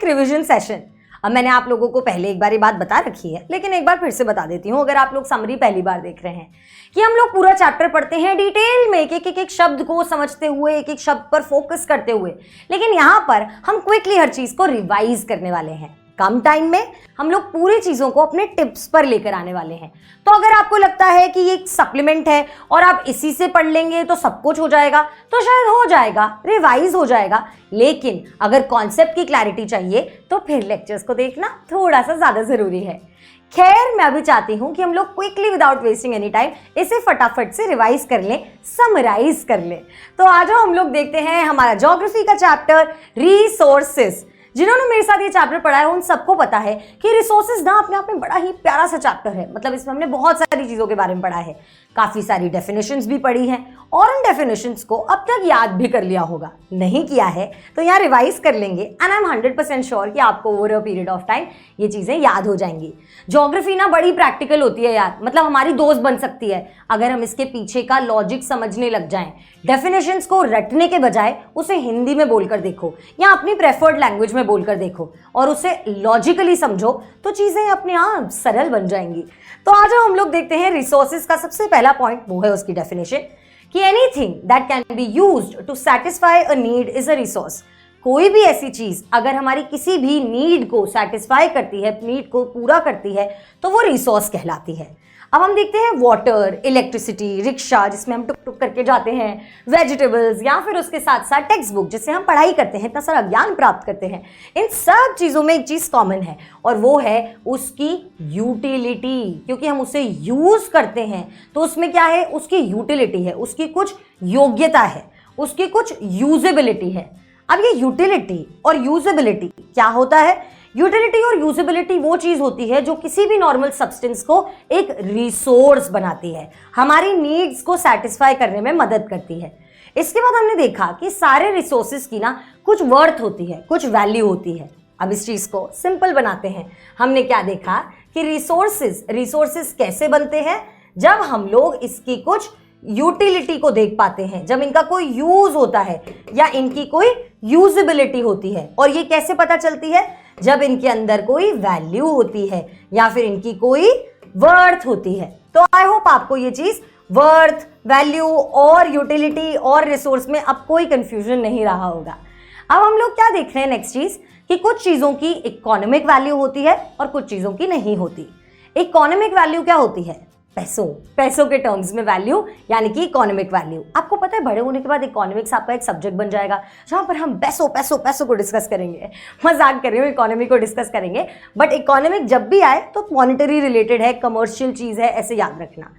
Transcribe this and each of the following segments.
Revision session. अब मैंने आप लोगों को पहले एक बार ये बात बता रखी है, लेकिन एक बार फिर से बता देती हूँ, अगर आप लोग समरी पहली बार देख रहे हैं, कि हम लोग पूरा चैप्टर पढ़ते हैं डिटेल में, एक शब्द को समझते हुए, एक शब्द पर फोकस करते हुए, लेकिन यहाँ पर हम क्विकली हर चीज को रिवाइज करने वाले हैं। कम टाइम में हम लोग पूरी चीजों को अपने टिप्स पर लेकर आने वाले हैं। तो अगर आपको लगता है कि ये एक सप्लीमेंट है और आप इसी से पढ़ लेंगे तो सब कुछ हो जाएगा, तो शायद हो जाएगा, रिवाइज हो जाएगा, लेकिन अगर कॉन्सेप्ट की क्लैरिटी चाहिए तो फिर लेक्चर्स को देखना थोड़ा सा ज्यादा जरूरी है। खैर, मैं अभी चाहती हूं कि हम लोग quickly without wasting any time इसे फटाफट से रिवाइज कर लें, समराइज कर लें। तो आज हम लोग देखते हैं हमारा ज्योग्राफी का चैप्टर रिसोर्सेस। जिन्होंने मेरे साथ ये चैप्टर पढ़ा है उन सबको पता है कि रिसोर्सेज ना अपने आप में बड़ा ही प्यारा सा चैप्टर है। मतलब इसमें हमने बहुत सारी चीजों के बारे में पढ़ा है, काफी सारी डेफिनेशंस भी पढ़ी हैं और उन डेफिनेशंस को अब तक याद भी कर लिया होगा। नहीं किया है तो यहाँ रिवाइज कर लेंगे एंड आई एम 100% श्योर कि आपको over a period of time ये चीजें याद हो जाएंगी। ज्योग्राफी ना बड़ी प्रैक्टिकल होती है यार, मतलब हमारी दोस्त बन सकती है अगर हम इसके पीछे का लॉजिक समझने लग जाएं। डेफिनेशंस को रटने के बजाय उसे हिंदी में बोलकर देखो या अपनी प्रेफर्ड लैंग्वेज में बोलकर देखो और उसे लॉजिकली समझो तो चीजें अपने आप सरल बन जाएंगी। तो आज हम लोग देखते हैं रिसोर्सेज का सबसे पहला पॉइंट, वो है उसकी डेफिनेशन कि anything that can be used to satisfy a need is a resource. कोई भी ऐसी चीज अगर हमारी किसी भी नीड को सेटिस्फाई करती है, नीड को पूरा करती है, तो वो रिसोर्स कहलाती है। अब हम देखते हैं वाटर, इलेक्ट्रिसिटी, रिक्शा जिसमें हम टुक टुक करके जाते हैं, वेजिटेबल्स या फिर उसके साथ साथ टेक्स्ट बुक जिससे हम पढ़ाई करते हैं, इतना सारा ज्ञान प्राप्त करते हैं। इन सब चीज़ों में एक चीज़ कॉमन है और वो है उसकी यूटिलिटी। क्योंकि हम उसे यूज़ करते हैं तो उसमें क्या है, उसकी यूटिलिटी है, उसकी कुछ योग्यता है, उसकी कुछ यूजेबिलिटी है। अब ये यूटिलिटी और यूजेबिलिटी क्या होता है? यूटिलिटी और यूजेबिलिटी वो चीज होती है जो किसी भी नॉर्मल सब्सटेंस को एक रिसोर्स बनाती है, हमारी नीड्स को सेटिस्फाई करने में मदद करती है। इसके बाद हमने देखा कि सारे रिसोर्सेज की ना कुछ वर्थ होती है, कुछ वैल्यू होती है। अब इस चीज को सिंपल बनाते हैं। हमने क्या देखा कि रिसोर्सेज कैसे बनते हैं? जब हम लोग इसकी कुछ यूटिलिटी को देख पाते हैं, जब इनका कोई यूज होता है या इनकी कोई यूजेबिलिटी होती है। और ये कैसे पता चलती है? जब इनके अंदर कोई वैल्यू होती है या फिर इनकी कोई वर्थ होती है। तो आई होप आपको ये चीज वर्थ, वैल्यू और यूटिलिटी और रिसोर्स में अब कोई कंफ्यूजन नहीं रहा होगा। अब हम लोग क्या देख रहे हैं नेक्स्ट चीज कि कुछ चीजों की इकोनॉमिक वैल्यू होती है और कुछ चीजों की नहीं होती। इकोनॉमिक वैल्यू क्या होती है? पैसों के टर्म्स में वैल्यू, यानी कि इकोनॉमिक वैल्यू। आपको पता है बड़े होने के बाद इकोनॉमिक्स आपका एक सब्जेक्ट बन जाएगा जहां पर हम पैसों को डिस्कस करेंगे। मजाक कर रही हूँ, इकोनॉमी को डिस्कस करेंगे, बट इकोनॉमिक जब भी आए तो मॉनिटरी रिलेटेड है, कमर्शियल चीज है, ऐसे याद रखना।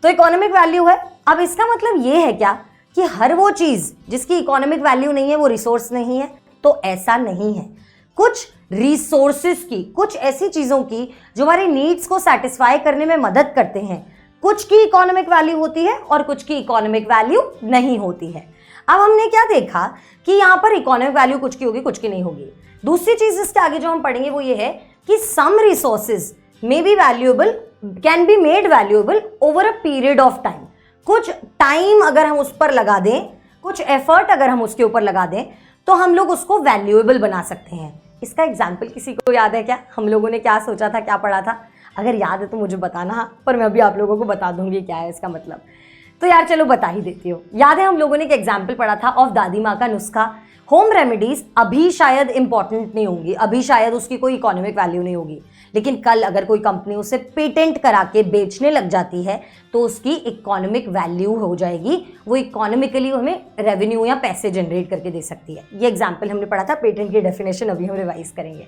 तो इकोनॉमिक वैल्यू है। अब इसका मतलब ये है क्या कि हर वो चीज जिसकी इकोनॉमिक वैल्यू नहीं है वो रिसोर्स नहीं है? तो ऐसा नहीं है। कुछ रिसोर्सेज की, कुछ ऐसी चीजों की जो हमारी नीड्स को सेटिस्फाई करने में मदद करते हैं, कुछ की इकोनॉमिक वैल्यू होती है और कुछ की इकोनॉमिक वैल्यू नहीं होती है। अब हमने क्या देखा कि यहाँ पर इकोनॉमिक वैल्यू कुछ की होगी, कुछ की नहीं होगी। दूसरी चीज इसके आगे जो हम पढ़ेंगे वो ये है कि some resources may be valuable, can be made valuable over a period of time. कुछ टाइम अगर हम उस पर लगा दें, कुछ एफर्ट अगर हम उसके ऊपर लगा दें, तो हम लोग उसको वैल्यूएबल बना सकते हैं। इसका एग्जाम्पल किसी को याद है क्या? हम लोगों ने क्या सोचा था, क्या पढ़ा था? अगर याद है तो मुझे बताना, पर मैं अभी आप लोगों को बता दूंगी क्या है इसका मतलब। तो यार चलो बता ही देती हूँ। याद है हम लोगों ने एक एग्जाम्पल पढ़ा था ऑफ दादी माँ का नुस्खा। होम रेमेडीज अभी शायद इंपॉर्टेंट नहीं होंगी, अभी शायद उसकी कोई इकोनॉमिक वैल्यू नहीं होगी, लेकिन कल अगर कोई कंपनी उसे पेटेंट करा के बेचने लग जाती है तो उसकी इकोनॉमिक वैल्यू हो जाएगी। वो इकोनॉमिकली हमें रेवेन्यू या पैसे जनरेट करके दे सकती है। ये एग्जाम्पल हमने पढ़ा था, पेटेंट की डेफिनेशन अभी हम रिवाइज करेंगे।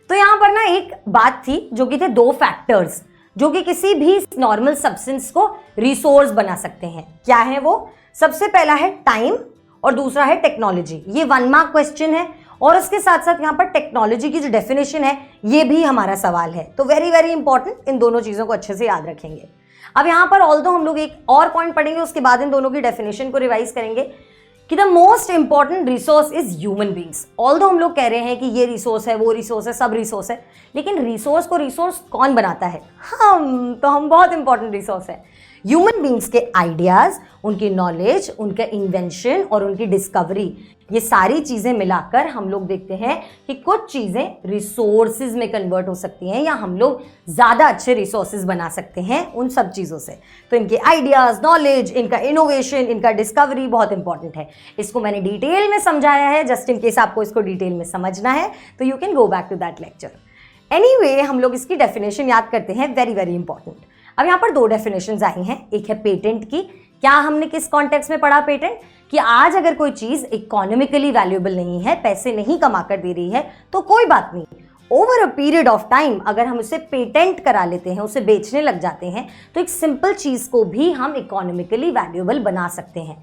तो यहाँ पर ना एक बात थी जो कि थे दो फैक्टर्स जो कि किसी भी नॉर्मल सब्सटेंस को रिसोर्स बना सकते हैं। क्या है वो? सबसे पहला है टाइम और दूसरा है टेक्नोलॉजी। ये 1 मार्क क्वेश्चन है और उसके साथ साथ यहाँ पर टेक्नोलॉजी की जो डेफिनेशन है ये भी हमारा सवाल है। तो वेरी वेरी इंपॉर्टेंट, इन दोनों चीजों को अच्छे से याद रखेंगे। अब यहाँ पर ऑल्दो हम लोग एक और पॉइंट पढ़ेंगे, उसके बाद इन दोनों की डेफिनेशन को रिवाइज करेंगे कि the most important resource is human beings. Although हम लोग कह रहे हैं कि ये रिसोर्स है, वो रिसोर्स है, सब रिसोर्स है, लेकिन रिसोर्स को रिसोर्स कौन बनाता है? हम बहुत इंपॉर्टेंट रिसोर्स है, ह्यूमन बींग्स के आइडियाज, उनकी नॉलेज, उनका इन्वेंशन और उनकी डिस्कवरी, ये सारी चीजें मिलाकर हम लोग देखते हैं कि कुछ चीजें रिसोर्सेज में कन्वर्ट हो सकती हैं या हम लोग ज्यादा अच्छे रिसोर्सेज बना सकते हैं उन सब चीजों से। तो इनके आइडियाज, नॉलेज, इनका इनोवेशन, इनका डिस्कवरी बहुत इंपॉर्टेंट है। इसको मैंने डिटेल में समझाया है, जस्ट इन केस आपको इसको डिटेल में समझना है तो you can go back to that lecture. Anyway, हम लोग इसकी डेफिनेशन याद करते हैं, वेरी वेरी इंपॉर्टेंट। अब यहाँ पर दो डेफिनेशंस आई हैं। एक है पेटेंट की। क्या हमने किस कॉन्टेक्स्ट में पढ़ा पेटेंट? कि आज अगर कोई चीज इकोनॉमिकली वैल्यूएबल नहीं है, पैसे नहीं कमा कर दे रही है, तो कोई बात नहीं, over a period of time अगर हम उसे पेटेंट करा लेते हैं, उसे बेचने लग जाते हैं, तो एक सिंपल चीज को भी हम इकोनॉमिकली वैल्यूएबल बना सकते हैं।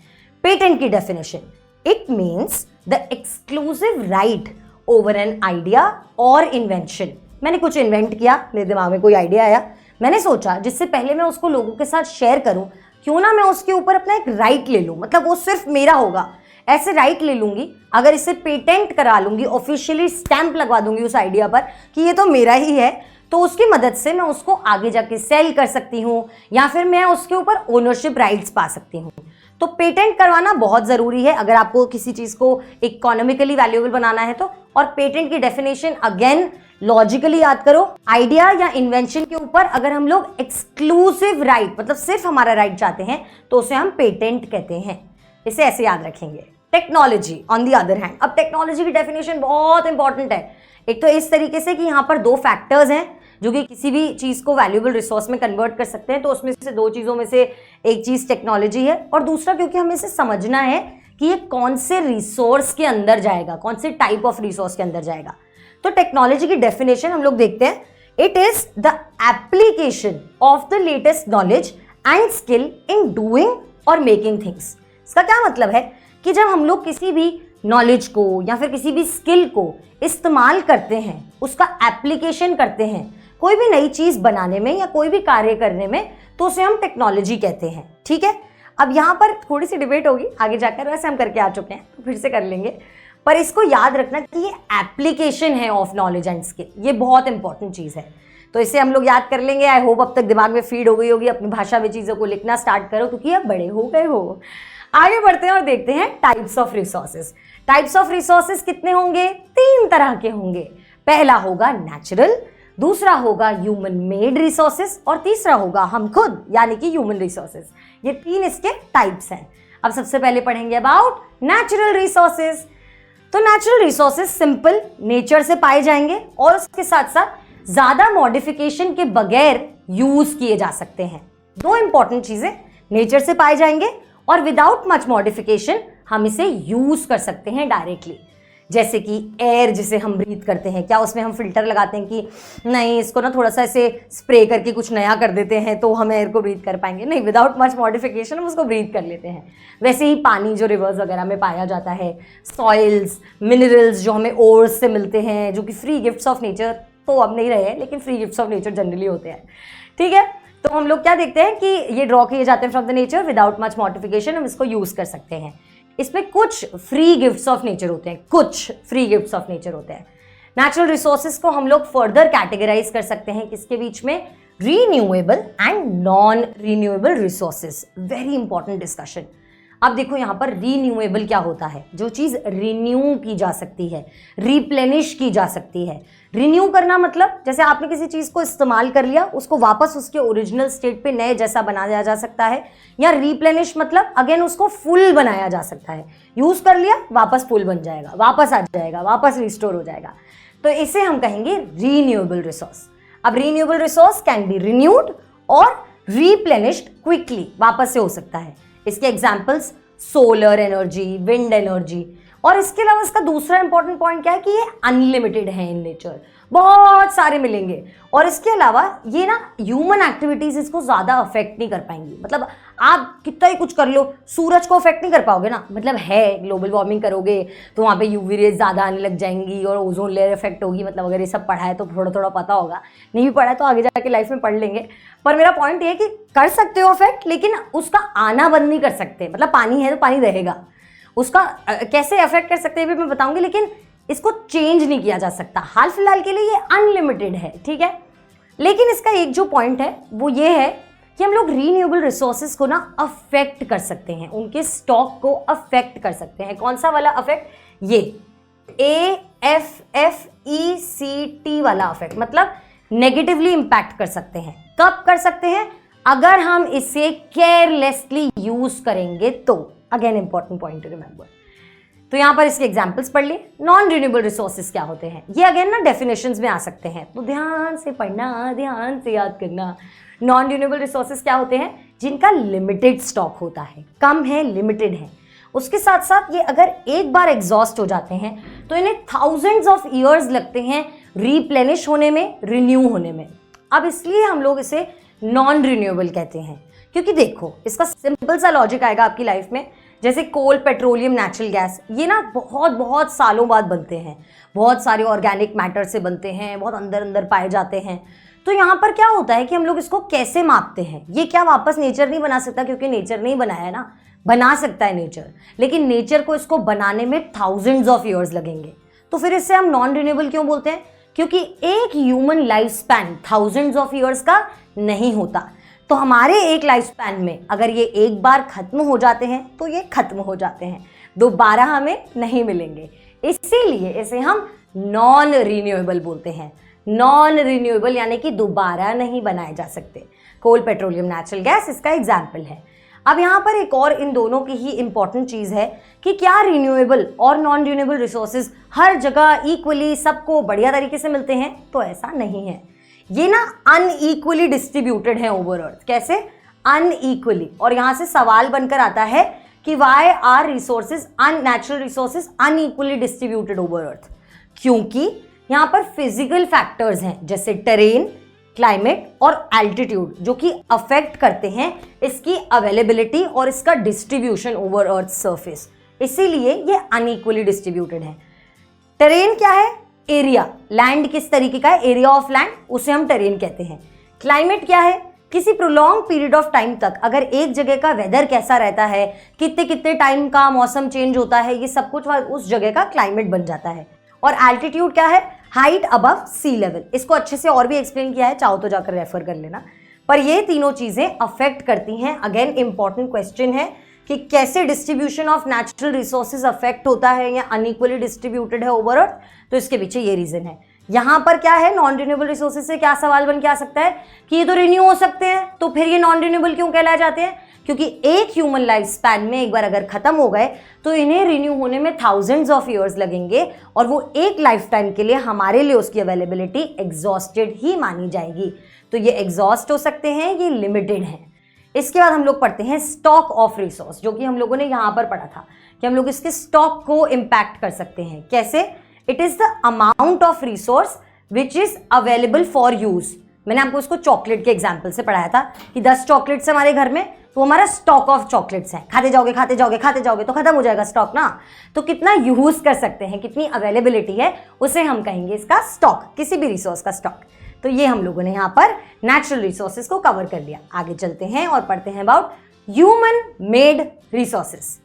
पेटेंट की definition, it means the exclusive right over an idea और इन्वेंशन। मैंने कुछ इन्वेंट किया, मेरे दिमाग में कोई आइडिया आया, मैंने सोचा जिससे पहले मैं उसको लोगों के साथ शेयर करूं, क्यों ना मैं उसके ऊपर अपना एक राइट ले लूं, मतलब वो सिर्फ मेरा होगा, ऐसे राइट ले लूंगी। अगर इसे पेटेंट करा लूंगी, ऑफिशियली स्टैंप लगवा दूंगी उस आइडिया पर कि ये तो मेरा ही है, तो उसकी मदद से मैं उसको आगे जाके सेल कर सकती हूँ या फिर मैं उसके ऊपर ओनरशिप राइट्स पा सकती हूँ। तो पेटेंट करवाना बहुत ज़रूरी है अगर आपको किसी चीज़ को इकोनॉमिकली वैल्यूएबल बनाना है तो। और पेटेंट की डेफिनेशन अगेन लॉजिकली याद करो, आइडिया या इन्वेंशन के ऊपर अगर हम लोग एक्सक्लूसिव राइट, मतलब सिर्फ हमारा राइट चाहते हैं, तो उसे हम पेटेंट कहते हैं। इसे ऐसे याद रखेंगे। Technology on the other hand, अब टेक्नोलॉजी की डेफिनेशन बहुत इंपॉर्टेंट है। एक तो इस तरीके से कि यहाँ पर दो फैक्टर्स हैं जो कि किसी भी चीज़ को वैल्यूएबल रिसोर्स में कन्वर्ट कर सकते हैं, तो उसमें से दो चीज़ों में से एक चीज़ टेक्नोलॉजी है और दूसरा क्योंकि हमें इसे समझना है कि ये कौन से रिसोर्स के अंदर जाएगा, कौन से टाइप ऑफ रिसोर्स के अंदर जाएगा। तो टेक्नोलॉजी की डेफिनेशन हम लोग देखते हैं, it is the application of the latest knowledge and skill in doing और मेकिंग थिंग्स। इसका क्या मतलब है कि जब हम लोग किसी भी नॉलेज को या फिर किसी भी स्किल को इस्तेमाल करते हैं, उसका एप्लीकेशन करते हैं कोई भी नई चीज़ बनाने में या कोई भी कार्य करने में, तो उसे हम टेक्नोलॉजी कहते हैं। ठीक है, अब यहाँ पर थोड़ी सी डिबेट होगी आगे जाकर, वैसे हम करके आ चुके हैं तो फिर से कर लेंगे, पर इसको याद रखना कि ये एप्लीकेशन है ऑफ नॉलेज एंड स्किल, ये बहुत इंपॉर्टेंट चीज़ है। तो इसे हम लोग याद कर लेंगे। आई होप अब तक दिमाग में फीड हो गई होगी, अपनी भाषा में चीज़ों को लिखना स्टार्ट करो क्योंकि अब बड़े हो गए हो। आगे बढ़ते हैं और देखते हैं types of resources. Types of resources कितने होंगे? 3 तरह के होंगे। पहला होगा नेचुरल, दूसरा होगा ह्यूमन मेड रिसोर्सेज और तीसरा होगा हम खुद यानी कि ह्यूमन रिसोर्सेज। ये 3 इसके टाइप्स हैं। अब सबसे पहले पढ़ेंगे अबाउट नेचुरल रिसोर्सेज। तो नेचुरल रिसोर्सेज सिंपल नेचर से पाए जाएंगे और उसके साथ साथ ज्यादा मॉडिफिकेशन के बगैर यूज किए जा सकते हैं। 2 इंपॉर्टेंट चीजें, नेचर से पाए जाएंगे और विदाउट मच मॉडिफिकेशन हम इसे यूज कर सकते हैं डायरेक्टली। जैसे कि एयर जिसे हम ब्रीथ करते हैं, क्या उसमें हम फिल्टर लगाते हैं कि नहीं इसको ना थोड़ा सा ऐसे स्प्रे करके कुछ नया कर देते हैं तो हम एयर को ब्रीथ कर पाएंगे? नहीं, विदाउट मच मॉडिफिकेशन हम उसको ब्रीथ कर लेते हैं। वैसे ही पानी जो रिवर्स वगैरह में पाया जाता है, सॉइल्स, मिनरल्स जो हमें ओर्स से मिलते हैं, जो कि फ्री गिफ्ट्स ऑफ नेचर तो अब नहीं रहे हैं लेकिन free gifts of nature generally होते हैं। ठीक है, तो हम लोग क्या देखते हैं कि ये ड्रॉ किए जाते हैं from the nature, without much modification हम इसको यूज कर सकते हैं। इसमें कुछ फ्री गिफ्ट्स ऑफ नेचर होते हैं, कुछ फ्री गिफ्ट्स ऑफ नेचर होते हैं। नेचुरल रिसोर्सेज को हम लोग फर्दर कैटेगराइज कर सकते हैं किसके बीच में? Renewable and non renewable resources. Very important discussion. अब देखो यहाँ पर रीन्यूएबल क्या होता है? जो चीज रिन्यू की जा सकती है, रिप्लेनिश की जा सकती है। रिन्यू करना मतलब जैसे आपने किसी चीज को इस्तेमाल कर लिया, उसको वापस उसके ओरिजिनल स्टेट पे नए जैसा बनाया जा सकता है। या रिप्लेनिश मतलब अगेन उसको फुल बनाया जा सकता है। यूज कर लिया, वापस फुल बन जाएगा, वापस आ जाएगा, वापस रिस्टोर हो जाएगा। तो इसे हम कहेंगे रीन्यूएबल रिसोर्स। अब renewable resource can be renewed और रिप्लेनिश्ड क्विकली, वापस से हो सकता है। इसके examples solar energy, wind energy. और इसके अलावा इसका दूसरा इंपॉर्टेंट पॉइंट क्या है कि ये अनलिमिटेड है इन नेचर, बहुत सारे मिलेंगे। और इसके अलावा ये ना ह्यूमन एक्टिविटीज इसको ज्यादा अफेक्ट नहीं कर पाएंगी। मतलब आप कितना ही कुछ कर लो, सूरज को अफेक्ट नहीं कर पाओगे ना। मतलब है ग्लोबल वार्मिंग करोगे तो वहाँ पे यूवी रेज ज़्यादा आने लग जाएंगी और ओजोन लेयर इफेक्ट होगी। मतलब अगर ये सब पढ़ा है तो थोड़ा थोड़ा पता होगा, नहीं भी पढ़ा है तो आगे जाके लाइफ में पढ़ लेंगे। पर मेरा पॉइंट ये है कि कर सकते हो अफेक्ट, लेकिन उसका आना बंद नहीं कर सकते। मतलब पानी है तो पानी रहेगा, उसका कैसे अफेक्ट कर सकते हैं भी मैं बताऊंगी, लेकिन इसको चेंज नहीं किया जा सकता। हाल फिलहाल के लिए ये अनलिमिटेड है, ठीक है। लेकिन इसका एक जो पॉइंट है वो ये है कि हम लोग रीन्यूएबल रिसोर्सेज को ना अफेक्ट कर सकते हैं, उनके स्टॉक को अफेक्ट कर सकते हैं। कौन सा वाला अफेक्ट? ये AFFECT वाला अफेक्ट, मतलब नेगेटिवली इंपैक्ट कर सकते हैं। कब कर सकते हैं? अगर हम इसे केयरलेसली यूज करेंगे तो। Again important point two remember. तो यहां पर इसके एग्जांपल्स पढ़ लिए। नॉन रिन्यूएबल रिसोर्सेज क्या होते हैं? ये अगेन ना डेफिनेशंस में आ सकते हैं, तो ध्यान से पढ़ना, ध्यान से याद करना। नॉन रिन्यूएबल रिसोर्सेज क्या होते हैं? जिनका लिमिटेड स्टॉक होता है, कम है, लिमिटेड है। उसके साथ साथ ये अगर एक बार एग्जॉस्ट हो जाते हैं तो इन्हें थाउजेंड्स ऑफ ईयर्स लगते हैं रिप्लेनिश होने में, रिन्यू होने में। अब इसलिए हम लोग इसे नॉन रिन्यूएबल कहते हैं, क्योंकि देखो इसका सिंपल सा लॉजिक आएगा आपकी लाइफ में। जैसे कोल, पेट्रोलियम, नेचुरल गैस, ये ना बहुत बहुत सालों बाद बनते हैं, बहुत सारे ऑर्गेनिक मैटर से बनते हैं, बहुत अंदर अंदर पाए जाते हैं। तो यहाँ पर क्या होता है कि हम लोग इसको कैसे मापते हैं? ये क्या वापस नेचर नहीं बना सकता? क्योंकि नेचर नहीं बनाया है ना। बना सकता है नेचर, लेकिन नेचर को इसको बनाने में थाउजेंड्स ऑफ ईयर्स लगेंगे। तो फिर इससे हम नॉन रिन्यूएबल क्यों बोलते हैं? क्योंकि एक human life span thousands of years का नहीं होता। तो हमारे एक लाइफ स्पैन में अगर ये एक बार खत्म हो जाते हैं तो ये खत्म हो जाते हैं, दोबारा हमें नहीं मिलेंगे। इसीलिए इसे हम नॉन रिन्यूएबल बोलते हैं। नॉन रिन्यूएबल यानी कि दोबारा नहीं बनाए जा सकते। कोल, पेट्रोलियम, नेचुरल गैस इसका एग्जाम्पल है। अब यहाँ पर एक और इन दोनों की ही इंपॉर्टेंट चीज़ है कि क्या रिन्यूएबल और नॉन रिन्यूएबल रिसोर्सेज हर जगह इक्वली सबको बढ़िया तरीके से मिलते हैं? तो ऐसा नहीं है। ये ना अनइक्वली डिस्ट्रीब्यूटेड है ओवर अर्थ। कैसे? अनइक्वली। और यहाँ से सवाल बनकर आता है कि why are resources, natural resources unequally distributed over earth? क्योंकि यहाँ पर फिजिकल फैक्टर्स हैं जैसे टेरेन, क्लाइमेट और एल्टीट्यूड, जो कि अफेक्ट करते हैं इसकी अवेलेबिलिटी और इसका डिस्ट्रीब्यूशन ओवर अर्थ सरफेस। इसीलिए ये अनइक्वली डिस्ट्रीब्यूटेड है। टेरेन क्या है? एरिया, लैंड किस तरीके का है, एरिया ऑफ लैंड, उसे हम टेरेन कहते हैं। क्लाइमेट क्या है? किसी प्रोलॉन्ग पीरियड ऑफ टाइम तक अगर एक जगह का वेदर कैसा रहता है, कितने कितने टाइम का मौसम चेंज होता है, ये सब कुछ उस जगह का क्लाइमेट बन जाता है। और एल्टीट्यूड क्या है? Height above sea level. इसको अच्छे से और भी एक्सप्लेन किया है, चाहो तो जाकर रेफर कर लेना। पर ये तीनों चीजें अफेक्ट करती हैं। अगेन इंपॉर्टेंट क्वेश्चन है कि कैसे distribution of natural resources affect होता है या अनइक्वली डिस्ट्रीब्यूटेड है ओवर अर्थ। तो इसके पीछे ये रीजन है। यहाँ पर क्या है? नॉन रिन्यूएबल रिसोर्सेज से क्या सवाल बन के आ सकता है कि ये तो रिन्यू हो सकते हैं, तो फिर ये नॉन रिन्यूएबल क्यों कहलाए जाते हैं? क्योंकि एक ह्यूमन लाइफ स्पैन में एक बार अगर खत्म हो गए तो इन्हें रिन्यू होने में थाउजेंड्स ऑफ ईयर्स लगेंगे, और वो एक लाइफ टाइम के लिए हमारे लिए उसकी अवेलेबिलिटी एग्जॉस्टेड ही मानी जाएगी। तो ये एग्जॉस्ट हो सकते हैं, ये लिमिटेड है। इसके बाद हम लोग पढ़ते हैं स्टॉक ऑफ रिसोर्स, जो कि हम लोगों ने यहाँ पर पढ़ा था कि हम लोग इसके स्टॉक को इम्पैक्ट कर सकते हैं। कैसे? It is the amount of resource which is available for use. मैंने आपको इसको चॉकलेट के एग्जाम्पल से पढ़ाया था कि 10 चॉकलेट्स हमारे घर में, तो हमारा स्टॉक ऑफ चॉकलेट्स है। खाते जाओगे खाते जाओगे खाते जाओगे तो खत्म हो जाएगा स्टॉक ना। तो कितना यूज कर सकते हैं, कितनी अवेलेबिलिटी है, उसे हम कहेंगे इसका स्टॉक, किसी भी रिसोर्स का स्टॉक। तो ये हम लोगों ने यहाँ पर नेचुरल रिसोर्सेज को कवर कर लिया। आगे चलते हैं और पढ़ते हैं अबाउट ह्यूमन मेड रिसोर्सेज।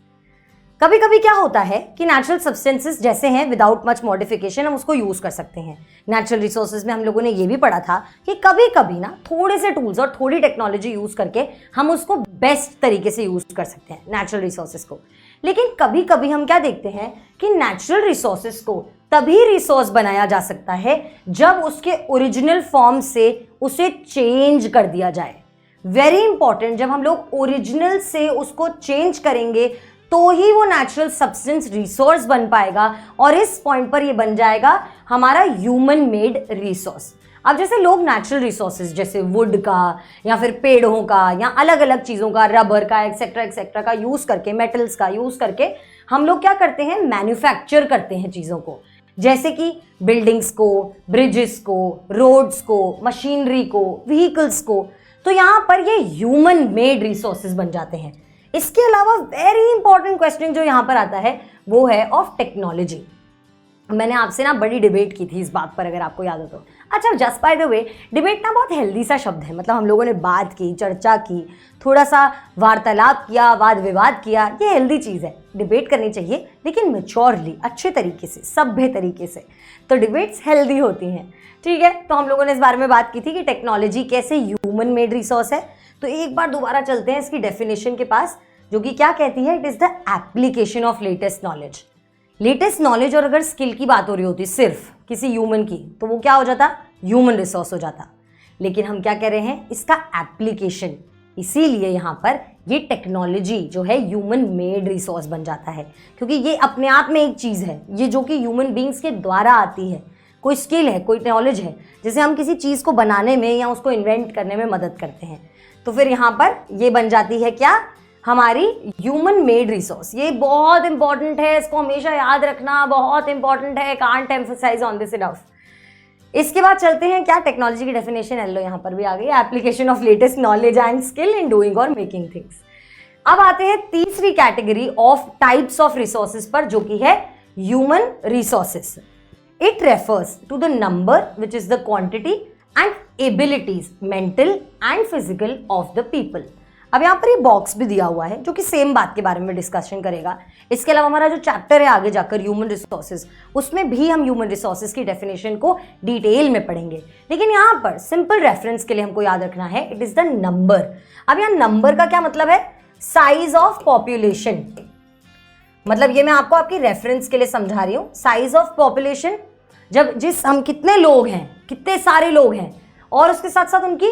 कभी कभी क्या होता है कि नेचुरल सब्सटेंसेस जैसे हैं, विदाउट मच मॉडिफिकेशन हम उसको यूज कर सकते हैं। नेचुरल रिसोर्सेज में हम लोगों ने ये भी पढ़ा था कि कभी कभी ना थोड़े से टूल्स और थोड़ी टेक्नोलॉजी यूज करके हम उसको बेस्ट तरीके से यूज कर सकते हैं नेचुरल रिसोर्सेज को। लेकिन कभी कभी हम क्या देखते हैं कि नेचुरल रिसोर्सेज को तभी रिसोर्स बनाया जा सकता है जब उसके ओरिजिनल फॉर्म से उसे चेंज कर दिया जाए। वेरी इंपॉर्टेंट, जब हम लोग ओरिजिनल से उसको चेंज करेंगे तो ही वो नेचुरल सब्सटेंस रिसोर्स बन पाएगा, और इस पॉइंट पर ये बन जाएगा हमारा ह्यूमन मेड रिसोर्स। अब जैसे लोग नेचुरल रिसोर्सेज जैसे वुड का या फिर पेड़ों का या अलग अलग चीज़ों का, रबर का एक्सेट्रा का यूज़ करके, मेटल्स का यूज़ करके हम लोग क्या करते हैं? मैन्युफैक्चर करते हैं चीज़ों को, जैसे कि बिल्डिंग्स को, ब्रिजेस को, रोड्स को, मशीनरी को, व्हीकल्स को। तो यहाँ पर ये ह्यूमन मेड रिसोर्सेज बन जाते हैं। इसके अलावा वेरी इंपॉर्टेंट क्वेश्चन जो यहाँ पर आता है वो है ऑफ टेक्नोलॉजी। मैंने आपसे ना बड़ी डिबेट की थी इस बात पर, अगर आपको याद हो तो। अच्छा, just by the way, debate ना बहुत हेल्दी सा शब्द है, मतलब हम लोगों ने बात की, चर्चा की, थोड़ा सा वार्तालाप किया, वाद विवाद किया, ये हेल्दी चीज़ है। डिबेट करनी चाहिए लेकिन मैच्योरली, अच्छे तरीके से, सभ्य तरीके से, तो डिबेट्स हेल्दी होती हैं। ठीक है, तो हम लोगों ने इस बारे में बात की थी कि टेक्नोलॉजी कैसे ह्यूमन मेड रिसोर्स है। तो एक बार दोबारा चलते हैं इसकी डेफिनेशन के पास, जो कि क्या कहती है, it is the application of latest knowledge. Latest knowledge और अगर स्किल की बात हो रही होती सिर्फ किसी ह्यूमन की, तो वो क्या हो जाता, ह्यूमन रिसोर्स हो जाता। लेकिन हम क्या कह रहे हैं, इसका एप्लीकेशन, इसीलिए यहाँ पर ये टेक्नोलॉजी जो है ह्यूमन मेड रिसोर्स बन जाता है, क्योंकि ये अपने आप में एक चीज़ है, ये जो कि ह्यूमन बींग्स के द्वारा आती है, कोई स्किल है, कोई नॉलेज है, जिसे हम किसी चीज़ को बनाने में या उसको इन्वेंट करने में मदद करते हैं। तो फिर यहाँ पर ये बन जाती है क्या, हमारी ह्यूमन मेड रिसोर्स। ये बहुत इंपॉर्टेंट है, इसको हमेशा याद रखना, बहुत इंपॉर्टेंट है, can't emphasise on this enough. इसके बाद चलते हैं क्या, टेक्नोलॉजी की डेफिनेशन लो यहाँ पर भी आ गई, application of latest knowledge and skill in doing और मेकिंग थिंग्स। अब आते हैं तीसरी category of types of resources पर, जो कि है human resources. It refers to the number which is the quantity and abilities mental and physical of the people. अब यहाँ पर ये बॉक्स भी दिया हुआ है जो कि सेम बात के बारे में डिस्कशन करेगा। इसके अलावा हमारा जो चैप्टर है आगे जाकर ह्यूमन रिसोर्सेज, उसमें भी हम ह्यूमन रिसोर्सेज की डेफिनेशन को डिटेल में पढ़ेंगे। लेकिन यहाँ पर सिंपल रेफरेंस के लिए हमको याद रखना है, इट इज द नंबर। अब यहाँ नंबर का क्या मतलब है, साइज ऑफ पॉपुलेशन। मतलब ये मैं आपको आपकी रेफरेंस के लिए समझा रही हूँ। साइज ऑफ पॉपुलेशन, जब हम कितने लोग हैं, कितने सारे लोग हैं, और उसके साथ साथ उनकी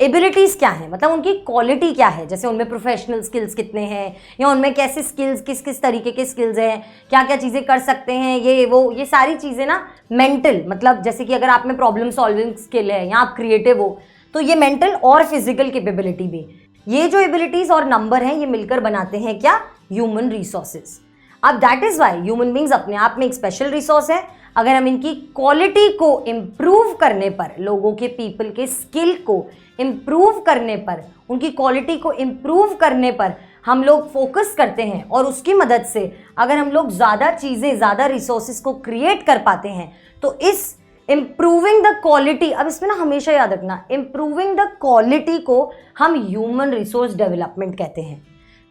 एबिलिटीज क्या है, मतलब उनकी क्वालिटी क्या है, जैसे उनमें प्रोफेशनल स्किल्स कितने हैं, या उनमें कैसे स्किल्स, किस किस तरीके के स्किल्स हैं, क्या क्या चीज़ें कर सकते हैं, ये सारी चीज़ें ना। मेंटल, मतलब जैसे कि अगर आप में प्रॉब्लम सॉल्विंग स्किल है या आप क्रिएटिव हो, तो ये मेंटल और फिजिकल कैपेबिलिटी भी, ये जो एबिलिटीज और नंबर हैं, ये मिलकर बनाते हैं क्या, ह्यूमन रिसोर्सेज। अब that is why human beings अपने आप में एक स्पेशल रिसोर्स है। अगर हम इनकी क्वालिटी को इम्प्रूव करने पर, लोगों के पीपल के स्किल को इम्प्रूव करने पर, उनकी क्वालिटी को इम्प्रूव करने पर हम लोग फोकस करते हैं, और उसकी मदद से अगर हम लोग ज़्यादा चीज़ें, ज़्यादा रिसोर्सेज को क्रिएट कर पाते हैं, तो इस इम्प्रूविंग द क्वालिटी, अब इसमें ना हमेशा याद रखना, इम्प्रूविंग द क्वालिटी को हम ह्यूमन रिसोर्स डेवलपमेंट कहते हैं।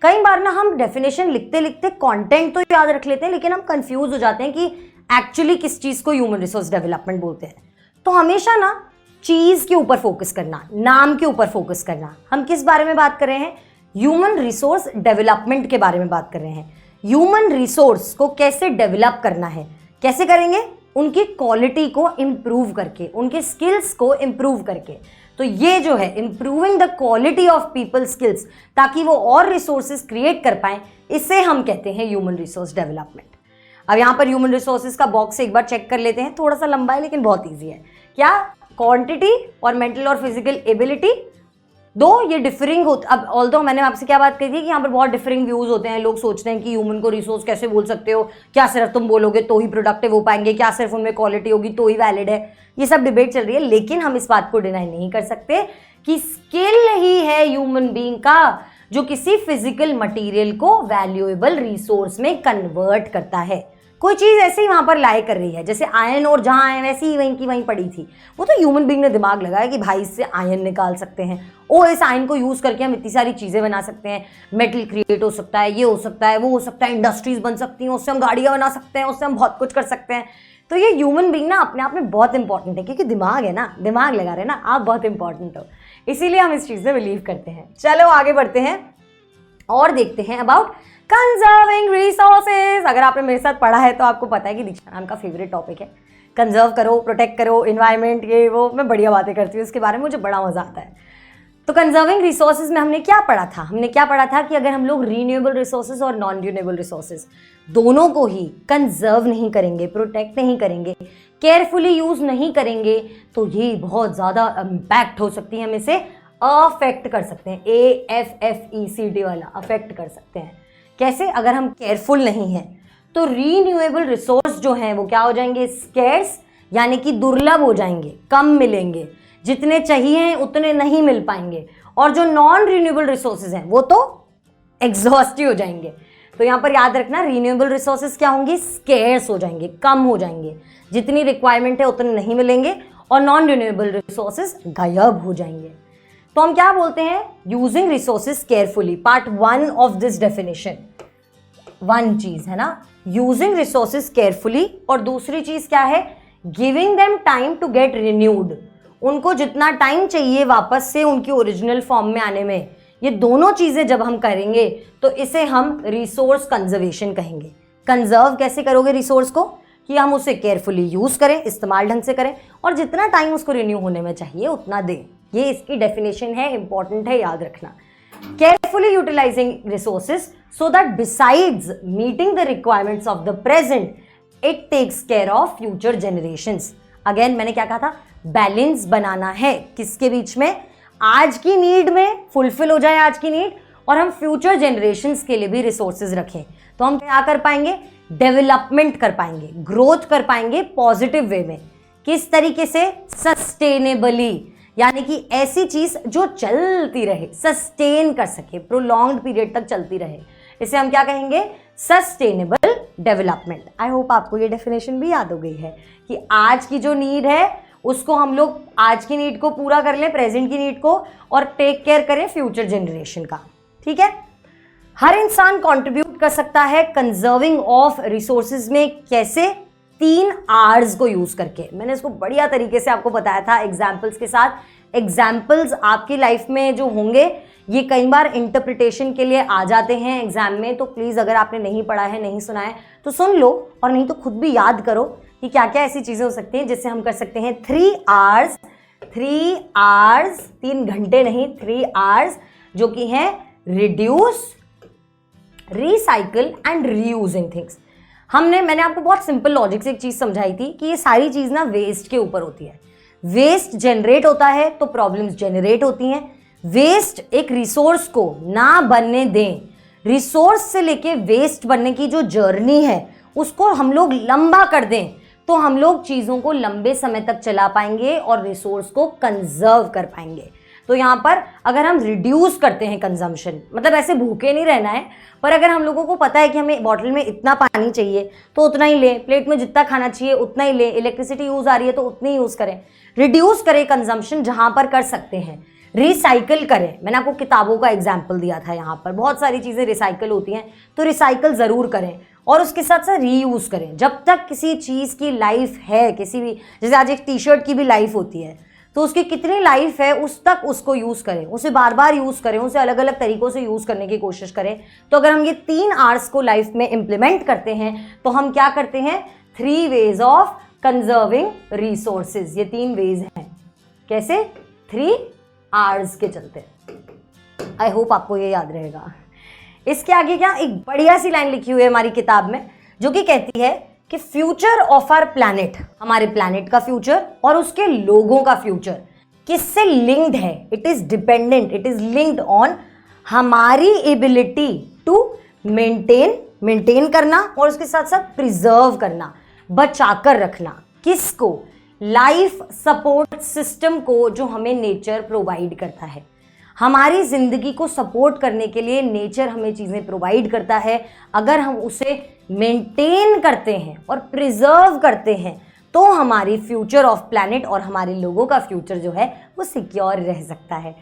कई बार ना हम डेफिनेशन लिखते लिखते कंटेंट तो याद रख लेते हैं, लेकिन हम कंफ्यूज हो जाते हैं कि एक्चुअली किस चीज़ को ह्यूमन रिसोर्स डेवलपमेंट बोलते हैं। तो हमेशा ना चीज़ के ऊपर फोकस करना, नाम के ऊपर फोकस करना। हम किस बारे में बात कर रहे हैं, ह्यूमन रिसोर्स डेवलपमेंट के बारे में बात कर रहे हैं। ह्यूमन रिसोर्स को कैसे डेवलप करना है, कैसे करेंगे, उनकी क्वालिटी को इम्प्रूव करके, उनके स्किल्स को इम्प्रूव करके। तो ये जो है improving the quality of people skills, ताकि वो और रिसोर्सेज क्रिएट कर पाएं, इसे हम कहते हैं ह्यूमन रिसोर्स डेवलपमेंट। अब यहाँ पर ह्यूमन रिसोर्सेज का बॉक्स एक बार चेक कर लेते हैं, थोड़ा सा लंबा है लेकिन बहुत ईजी है। क्या, क्वांटिटी और मेंटल और फिजिकल एबिलिटी, दो ये डिफरिंग होते। अब ऑल्दो मैंने आपसे क्या बात कही थी कि यहाँ पर बहुत डिफरिंग व्यूज होते हैं। लोग सोचते हैं कि ह्यूमन को रिसोर्स कैसे बोल सकते हो, क्या सिर्फ तुम बोलोगे तो ही प्रोडक्टिव हो पाएंगे, क्या सिर्फ उनमें क्वालिटी होगी तो ही वैलिड है, ये सब डिबेट चल रही है। लेकिन हम इस बात को डिनाई नहीं कर सकते कि स्किल ही है ह्यूमन बीइंग का जो किसी फिजिकल मटीरियल को वैल्यूएबल रिसोर्स में कन्वर्ट करता है। कोई चीज़ ऐसे ही वहाँ पर लाई कर रही है, जैसे आयन और जहाँ आयन वैसी ही वहीं की वहीं पड़ी थी, वो तो ह्यूमन बीइंग ने दिमाग लगाया कि भाई इससे आयन निकाल सकते हैं, और इस आयन को यूज़ करके हम इतनी सारी चीज़ें बना सकते हैं, मेटल क्रिएट हो सकता है, ये हो सकता है, वो हो सकता है, इंडस्ट्रीज बन सकती हैं, उससे हम गाड़ियाँ बना सकते हैं, उससे हम बहुत कुछ कर सकते हैं। तो ये ह्यूमन बीइंग ना अपने आप में बहुत इंपॉर्टेंट है, क्योंकि दिमाग है ना, दिमाग लगा रहे हैं ना, आप बहुत इंपॉर्टेंट हो, इसीलिए हम इस चीज़ में बिलीव करते हैं। चलो आगे बढ़ते हैं और देखते हैं अबाउट कंजर्विंग रिसोर्सेज। अगर आपने मेरे साथ पढ़ा है तो आपको पता है कि दीक्षा मैम का फेवरेट टॉपिक है, कंजर्व करो, प्रोटेक्ट करो, इन्वायरमेंट, ये वो, मैं बढ़िया बातें करती हूँ इसके बारे में, मुझे बड़ा मजा आता है। तो कंजर्विंग रिसोर्सेज में हमने क्या पढ़ा था, हमने क्या पढ़ा था कि अगर हम लोग रीन्यूएबल रिसोर्सेज और नॉन रीन्यूएबल रिसोर्सेज दोनों को ही कंजर्व नहीं करेंगे, प्रोटेक्ट नहीं करेंगे, केयरफुली यूज नहीं करेंगे, तो ये बहुत ज़्यादा इम्पैक्ट हो सकती है, हम इसे अफेक्ट कर सकते हैं, AFFECT वाला, अफेक्ट कर सकते हैं। कैसे, अगर हम केयरफुल नहीं हैं तो रीन्यूएबल रिसोर्स जो हैं वो क्या हो जाएंगे, स्केर्स, यानी कि दुर्लभ हो जाएंगे, कम मिलेंगे, जितने चाहिए उतने नहीं मिल पाएंगे, और जो नॉन रीन्यूएबल रिसोर्सेज हैं वो तो एग्जॉस्टिव हो जाएंगे। तो यहाँ पर याद रखना, रीन्यूएबल रिसोर्सेज क्या होंगे, स्केर्स हो जाएंगे, कम हो जाएंगे, जितनी रिक्वायरमेंट है उतने नहीं मिलेंगे, और नॉन रीन्यूएबल रिसोर्सेज गायब हो जाएंगे। तो हम क्या बोलते हैं, using resources carefully, part 1 of this definition. One चीज है ना, यूजिंग रिसोर्सेज केयरफुली, और दूसरी चीज क्या है, giving them time to get renewed, उनको जितना टाइम चाहिए वापस से उनकी ओरिजिनल फॉर्म में आने में, ये दोनों चीज़ें जब हम करेंगे तो इसे हम रिसोर्स कंजर्वेशन कहेंगे। कंजर्व कैसे करोगे रिसोर्स को, कि हम उसे केयरफुली यूज़ करें, इस्तेमाल ढंग से करें और जितना टाइम उसको रिन्यू होने में चाहिए उतना दें। ये इसकी डेफिनेशन है, इंपॉर्टेंट है, याद रखना। Carefully utilising resources so that besides meeting the requirements of the present it takes care of future generations. Again मैंने क्या कहा था, बैलेंस बनाना है किसके बीच में, आज की नीड में फुलफिल हो जाए आज की नीड और हम फ्यूचर जनरेशंस के लिए भी रिसोर्सेज रखें। तो हम क्या कर पाएंगे, डेवलपमेंट कर पाएंगे, ग्रोथ कर पाएंगे पॉजिटिव वे में। किस तरीके से, सस्टेनेबली, यानी कि ऐसी चीज जो चलती रहे, सस्टेन कर सके, प्रोलॉन्ग्ड पीरियड तक चलती रहे, इसे हम क्या कहेंगे, सस्टेनेबल डेवलपमेंट। आई होप आपको ये डेफिनेशन भी याद हो गई है कि आज की जो नीड है उसको हम लोग आज की नीड को पूरा कर लें, प्रेजेंट की नीड को, और टेक केयर करें फ्यूचर जनरेशन का। ठीक है, हर इंसान कंट्रीब्यूट कर सकता है कंजर्विंग ऑफ रिसोर्सेज में। कैसे, 3 R's को यूज करके। मैंने इसको बढ़िया तरीके से आपको बताया था एग्जाम्पल्स के साथ। एग्जाम्पल्स आपकी लाइफ में जो होंगे ये कई बार इंटरप्रिटेशन के लिए आ जाते हैं एग्जाम में, तो प्लीज़ अगर आपने नहीं पढ़ा है, नहीं सुना है तो सुन लो, और नहीं तो खुद भी याद करो कि क्या क्या ऐसी चीज़ें हो सकती हैं जिससे हम कर सकते हैं 3 R's। 3 घंटे नहीं, 3 R's, जो कि हैं reduce, recycle and reusing things. मैंने आपको बहुत सिंपल लॉजिक से एक चीज़ समझाई थी कि ये सारी चीज़ ना वेस्ट के ऊपर होती है। वेस्ट जनरेट होता है तो प्रॉब्लम्स जनरेट होती हैं। वेस्ट एक रिसोर्स को ना बनने दें। रिसोर्स से लेके वेस्ट बनने की जो जर्नी है उसको हम लोग लंबा कर दें तो हम लोग चीज़ों को लंबे समय तक चला पाएंगे और रिसोर्स को कंजर्व कर पाएंगे। तो यहाँ पर अगर हम रिड्यूस करते हैं कंजम्पशन, मतलब ऐसे भूखे नहीं रहना है, पर अगर हम लोगों को पता है कि हमें बॉटल में इतना पानी चाहिए तो उतना ही लें, प्लेट में जितना खाना चाहिए उतना ही लें, इलेक्ट्रिसिटी यूज़ आ रही है तो उतनी यूज़ करें। रिड्यूस करें कंजम्पशन जहाँ पर कर सकते हैं। रिसाइकिल करें, मैंने आपको किताबों का एग्जाम्पल दिया था, यहाँ पर बहुत सारी चीज़ें रिसाइकिल होती हैं तो रिसाइकिल ज़रूर करें और उसके साथ साथ रीयूज़ करें। जब तक किसी चीज़ की लाइफ है, किसी भी, जैसे आज एक टी शर्ट की भी लाइफ होती है तो उसकी कितनी लाइफ है उस तक उसको यूज़ करें, उसे बार बार यूज़ करें, उसे अलग अलग तरीक़ों से यूज़ करने की कोशिश करें। तो अगर हम ये 3 R's को लाइफ में इम्प्लीमेंट करते हैं तो हम क्या करते हैं, 3 वेज ऑफ कंजर्विंग रिसोर्सेज। ये 3 वेज हैं, कैसे, 3 R's के चलते। आई होप आपको ये याद रहेगा। इसके आगे क्या, एक बढ़िया सी लाइन लिखी हुई है हमारी किताब में जो कि कहती है कि फ्यूचर ऑफ आवर प्लैनेट, हमारे प्लैनेट का फ्यूचर और उसके लोगों का फ्यूचर किससे लिंक्ड है, it is dependent, it is linked on हमारी एबिलिटी टू मेंटेन करना और उसके साथ साथ प्रिजर्व करना, बचाकर रखना। किसको, लाइफ सपोर्ट सिस्टम को जो हमें नेचर प्रोवाइड करता है। हमारी ज़िंदगी को सपोर्ट करने के लिए नेचर हमें चीज़ें प्रोवाइड करता है। अगर हम उसे मेंटेन करते हैं और प्रिजर्व करते हैं तो हमारी फ्यूचर ऑफ प्लैनेट और हमारे लोगों का फ्यूचर जो है वो सिक्योर रह सकता है।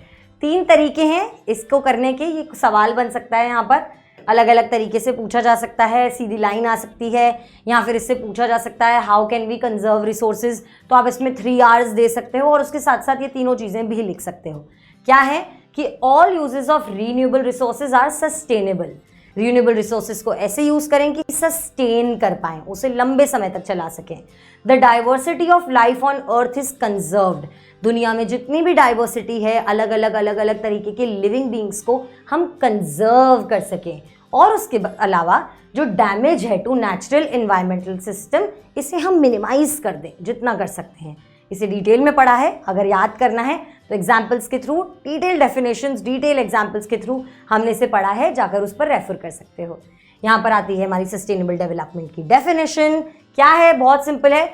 3 तरीके हैं इसको करने के। ये सवाल बन सकता है, यहाँ पर अलग अलग तरीके से पूछा जा सकता है, सीधी लाइन आ सकती है, या फिर इससे पूछा जा सकता है how can we conserve resources. तो आप इसमें 3 R's दे सकते हो और उसके साथ साथ ये तीनों चीज़ें भी लिख सकते हो। क्या है कि all uses of renewable resources are sustainable. Renewable resources को ऐसे यूज करें कि सस्टेन कर पाएं, उसे लंबे समय तक चला सकें। The diversity of life on earth is conserved. दुनिया में जितनी भी डाइवर्सिटी है, अलग अलग तरीके के लिविंग बींग्स को हम कंजर्व कर सकें। और उसके अलावा जो डैमेज है टू नेचुरल एनवायरमेंटल सिस्टम, इसे हम मिनिमाइज कर दें जितना कर सकते हैं। इसे डिटेल में पढ़ा है, अगर याद करना है तो एग्जाम्पल्स के through, detail definitions, detail examples के थ्रू हमने इसे पढ़ा है, जाकर उस पर रेफर कर सकते हो। यहाँ पर आती है हमारी सस्टेनेबल डेवलपमेंट की डेफिनेशन। क्या है, बहुत सिंपल है,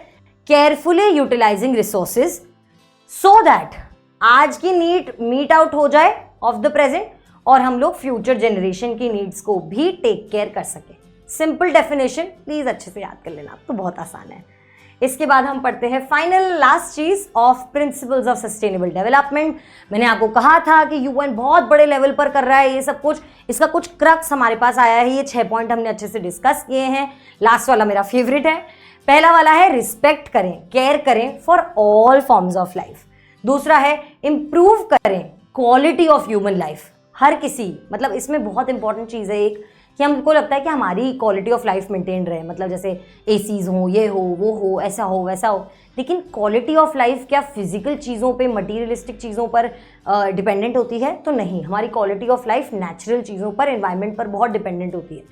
carefully utilising resources so that आज की नीड मीट आउट हो जाए ऑफ द प्रेजेंट और हम लोग फ्यूचर जनरेशन की नीड्स को भी टेक केयर कर सकें। सिंपल डेफिनेशन, प्लीज अच्छे से याद कर लेना, आपको बहुत आसान है। इसके बाद हम पढ़ते हैं फाइनल लास्ट चीज of principles of sustainable development. मैंने आपको कहा था कि यूएन बहुत बड़े लेवल पर कर रहा है ये सब कुछ, इसका कुछ क्रक्स हमारे पास आया है। ये 6 पॉइंट हमने अच्छे से डिस्कस किए हैं। लास्ट वाला मेरा फेवरेट है। पहला वाला है रिस्पेक्ट करें, केयर करें for all forms of life. दूसरा है इम्प्रूव करें क्वालिटी ऑफ ह्यूमन लाइफ। हर किसी, मतलब इसमें बहुत इंपॉर्टेंट चीज़ है एक, कि हमको लगता है कि हमारी क्वालिटी ऑफ लाइफ मेंटेन रहे, मतलब जैसे एसीज हो, ये हो, वो हो, ऐसा हो, वैसा हो। लेकिन क्वालिटी ऑफ लाइफ क्या फिजिकल चीज़ों पे, मटीरियलिस्टिक चीज़ों पर डिपेंडेंट होती है? तो नहीं, हमारी क्वालिटी ऑफ लाइफ नेचुरल चीज़ों पर, एनवायरनमेंट पर बहुत डिपेंडेंट होती है।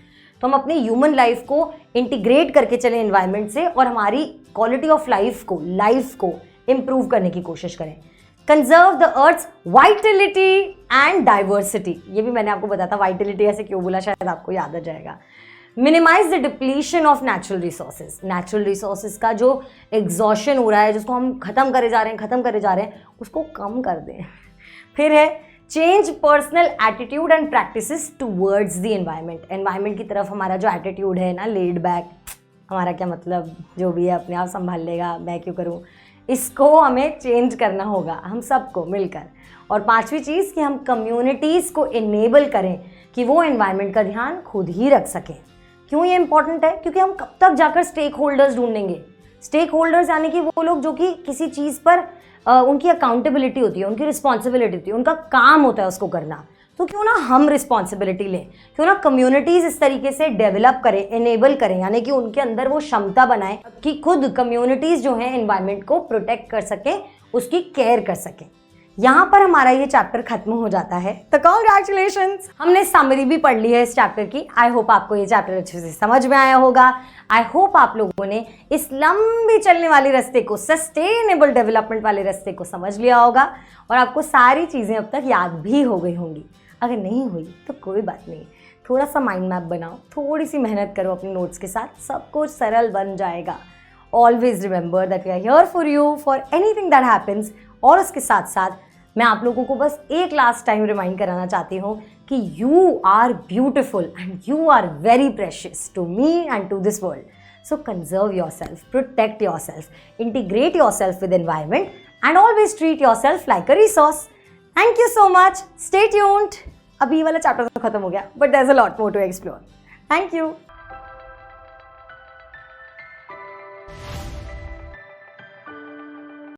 तो हम अपने ह्यूमन लाइफ को इंटीग्रेट करके चलें एनवायरनमेंट से, और हमारी क्वालिटी ऑफ लाइफ को इम्प्रूव करने की कोशिश करें। Conserve the earth's vitality and diversity, ये भी मैंने आपको बताया था, वाइटलिटी ऐसे क्यों बोला, शायद आपको याद आ जाएगा। Minimise the depletion of natural resources, natural resources का जो एग्जॉशन हो रहा है, जिसको हम खत्म करे जा रहे हैं, उसको कम कर दें। फिर है change personal attitude and practices towards the environment, environment की तरफ हमारा जो एटीट्यूड है ना, लेड बैक, हमारा क्या मतलब, जो भी है अपने आप संभाल लेगा, मैं क्यों करूँ, इसको हमें चेंज करना होगा हम सबको मिलकर। और पांचवी चीज़ कि हम कम्युनिटीज़ को इनेबल करें कि वो एनवायरनमेंट का ध्यान खुद ही रख सकें। क्यों ये इंपॉर्टेंट है? क्योंकि हम कब तक जाकर स्टेक होल्डर्स ढूंढेंगे। स्टेक होल्डर्स यानी कि वो लोग जो कि किसी चीज़ पर उनकी अकाउंटेबिलिटी होती है, उनकी रिस्पॉन्सिबिलिटी होती है, उनका काम होता है उसको करना। तो क्यों ना हम रिस्पॉन्सिबिलिटी लें, क्यों ना कम्युनिटीज़ इस तरीके से डेवलप करें, इनेबल करें, यानी कि उनके अंदर वो क्षमता बनाएं कि खुद कम्युनिटीज़ जो हैं एनवायरनमेंट को प्रोटेक्ट कर सकें, उसकी केयर कर सकें। यहाँ पर हमारा ये चैप्टर खत्म हो जाता है। तो कॉन्ग्रेचुलेशंस, हमने समरी भी पढ़ ली है इस चैप्टर की। आई होप आपको ये चैप्टर अच्छे से समझ में आया होगा। आई होप आप लोगों ने इस लंबी चलने वाले रास्ते को, सस्टेनेबल डेवलपमेंट वाले रास्ते को समझ लिया होगा, और आपको सारी चीज़ें अब तक याद भी हो गई होंगी। अगर नहीं हुई तो कोई बात नहीं, थोड़ा सा माइंड मैप बनाओ, थोड़ी सी मेहनत करो अपने नोट्स के साथ, सब कुछ सरल बन जाएगा। Always remember that we are here for you for anything that happens. और उसके साथ साथ मैं आप लोगों को बस एक लास्ट टाइम रिमाइंड कराना चाहती हूँ कि you are beautiful and you are very precious to me and to this world. So conserve yourself, protect yourself, integrate yourself with environment, and always treat yourself like a resource. Thank you so much. Stay tuned. अभी वाला chapter तो खत्म हो गया, but there's a lot more to explore. Thank you.